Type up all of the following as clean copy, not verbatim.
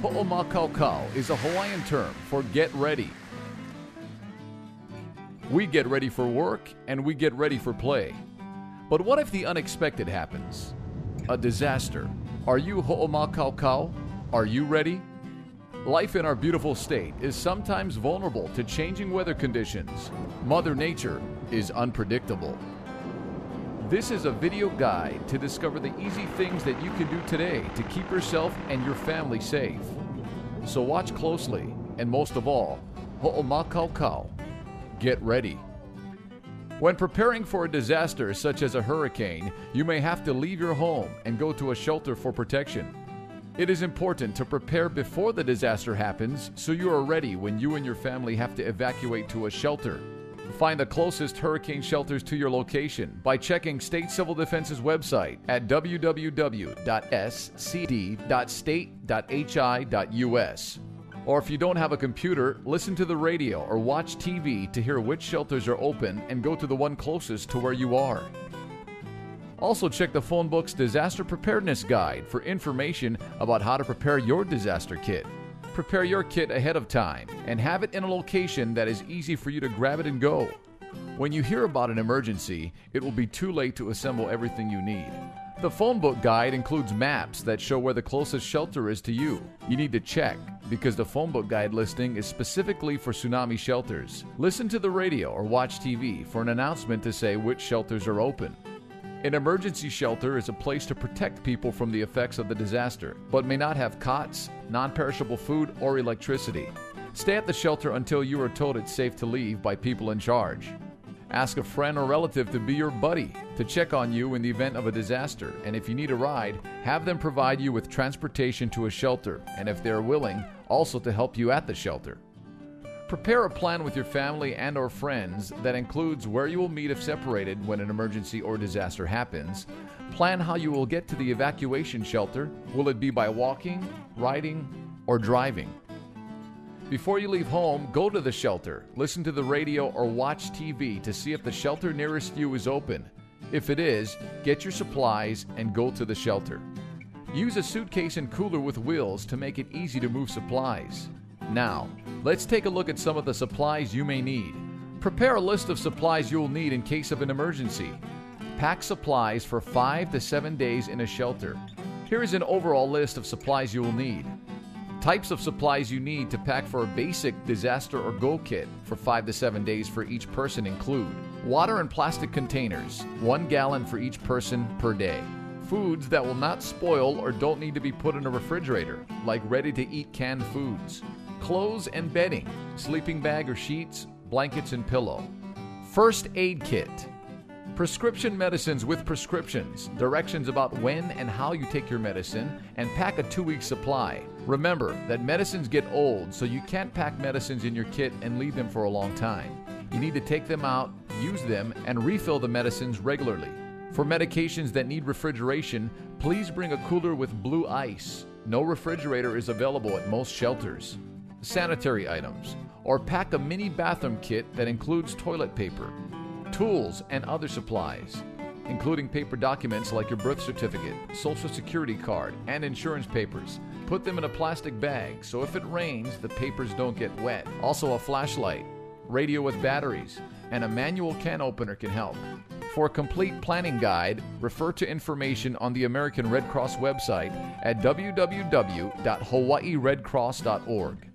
Ho'omakaukau is a Hawaiian term for get ready. We get ready for work and we get ready for play. But what if the unexpected happens? A disaster. Are you ho'omakaukau? Are you ready? Life in our beautiful state is sometimes vulnerable to changing weather conditions. Mother Nature is unpredictable. This is a video guide to discover the easy things that you can do today to keep yourself and your family safe. So watch closely, and most of all, ho'omakaukau, get ready. When preparing for a disaster such as a hurricane, you may have to leave your home and go to a shelter for protection. It is important to prepare before the disaster happens so you are ready when you and your family have to evacuate to a shelter. Find the closest hurricane shelters to your location by checking State Civil Defense's website at www.scd.state.hi.us. Or if you don't have a computer, listen to the radio or watch TV to hear which shelters are open and go to the one closest to where you are. Also check the phone book's Disaster Preparedness Guide for information about how to prepare your disaster kit. Prepare your kit ahead of time and have it in a location that is easy for you to grab it and go. When you hear about an emergency, it will be too late to assemble everything you need. The phone book guide includes maps that show where the closest shelter is to you. You need to check because the phone book guide listing is specifically for tsunami shelters. Listen to the radio or watch TV for an announcement to say which shelters are open. An emergency shelter is a place to protect people from the effects of the disaster, but may not have cots, non-perishable food, or electricity. Stay at the shelter until you are told it's safe to leave by people in charge. Ask a friend or relative to be your buddy to check on you in the event of a disaster, and if you need a ride, have them provide you with transportation to a shelter, and if they are willing, also to help you at the shelter. Prepare a plan with your family and or friends that includes where you will meet if separated when an emergency or disaster happens. Plan how you will get to the evacuation shelter. Will it be by walking, riding, or driving? Before you leave home, go to the shelter, listen to the radio or watch TV to see if the shelter nearest you is open. If it is, get your supplies and go to the shelter. Use a suitcase and cooler with wheels to make it easy to move supplies. Now, let's take a look at some of the supplies you may need. Prepare a list of supplies you will need in case of an emergency. Pack supplies for 5 to 7 days in a shelter. Here is an overall list of supplies you will need. Types of supplies you need to pack for a basic disaster or go kit for 5 to 7 days for each person include water in plastic containers, 1 gallon for each person per day. Foods that will not spoil or don't need to be put in a refrigerator, like ready-to-eat canned foods. Clothes and bedding, sleeping bag or sheets, blankets and pillow. First aid kit. Prescription medicines with prescriptions, directions about when and how you take your medicine, and pack a 2-week supply. Remember that medicines get old, so you can't pack medicines in your kit and leave them for a long time. You need to take them out, use them, and refill the medicines regularly. For medications that need refrigeration, please bring a cooler with blue ice. No refrigerator is available at most shelters. Sanitary items, or pack a mini bathroom kit that includes toilet paper, tools, and other supplies, including paper documents like your birth certificate, social security card, and insurance papers. Put them in a plastic bag so if it rains, the papers don't get wet. Also a flashlight, radio with batteries, and a manual can opener can help. For a complete planning guide, refer to information on the American Red Cross website at www.hawaiiredcross.org.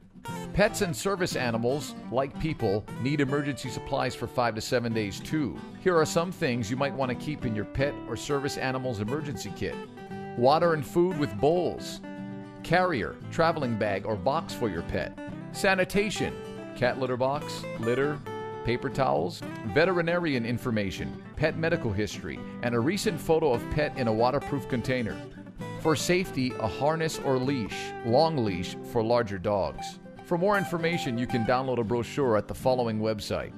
Pets and service animals, like people, need emergency supplies for 5 to 7 days too. Here are some things you might want to keep in your pet or service animal's emergency kit. Water and food with bowls. Carrier, traveling bag or box for your pet. Sanitation, cat litter box, litter, paper towels, veterinarian information, pet medical history, and a recent photo of pet in a waterproof container. For safety, a harness or leash, long leash for larger dogs. For more information, you can download a brochure at the following website: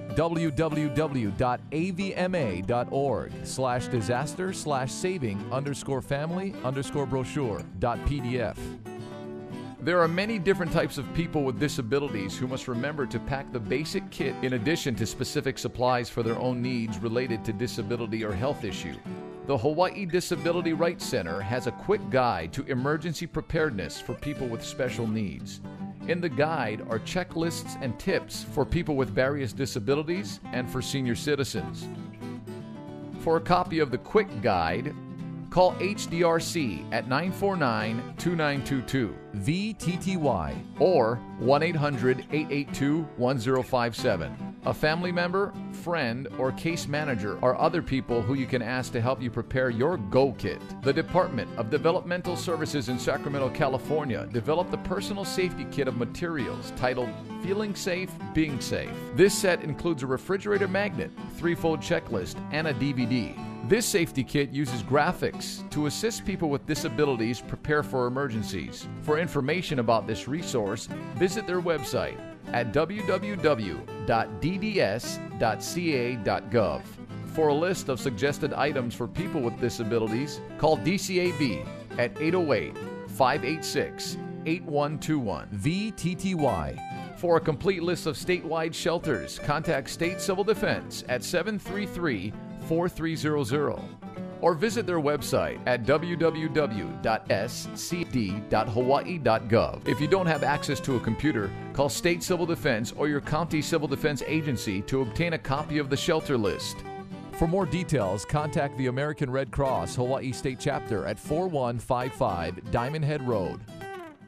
www.avma.org/disaster/saving_family_brochure.pdf. There are many different types of people with disabilities who must remember to pack the basic kit in addition to specific supplies for their own needs related to disability or health issue. The Hawaii Disability Rights Center has a quick guide to emergency preparedness for people with special needs. In the guide are checklists and tips for people with various disabilities and for senior citizens. For a copy of the quick guide, call HDRC at 949-2922 VTTY or 1-800-882-1057. A family member, friend, or case manager are other people who you can ask to help you prepare your Go Kit. The Department of Developmental Services in Sacramento, California developed a personal safety kit of materials titled Feeling Safe, Being Safe. This set includes a refrigerator magnet, 3-fold checklist, and a DVD. This safety kit uses graphics to assist people with disabilities prepare for emergencies. For information about this resource, visit their website at www.dds.ca.gov. For a list of suggested items for people with disabilities, call DCAB at 808-586-8121 VTTY. For a complete list of statewide shelters, contact State Civil Defense at 733-4300 or visit their website at www.scd.hawaii.gov. If you don't have access to a computer, call State Civil Defense or your county civil defense agency to obtain a copy of the shelter list. For more details, contact the American Red Cross Hawaii State Chapter at 4155 Diamond Head Road,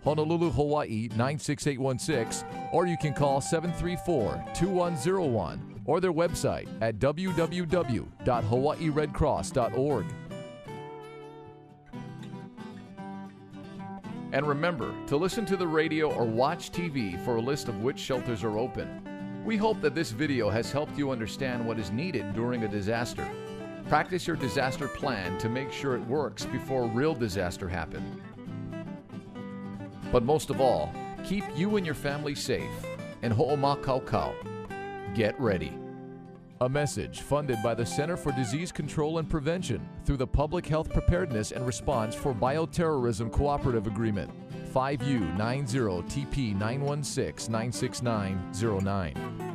Honolulu, Hawaii 96816, or you can call 734-2101 or their website at www.hawaiiredcross.org. And remember to listen to the radio or watch TV for a list of which shelters are open. We hope that this video has helped you understand what is needed during a disaster. Practice your disaster plan to make sure it works before a real disaster happens. But most of all, keep you and your family safe. And ho'omakaukau, get ready. A message funded by the Center for Disease Control and Prevention through the Public Health Preparedness and Response for Bioterrorism Cooperative Agreement, 5U90TP91696909.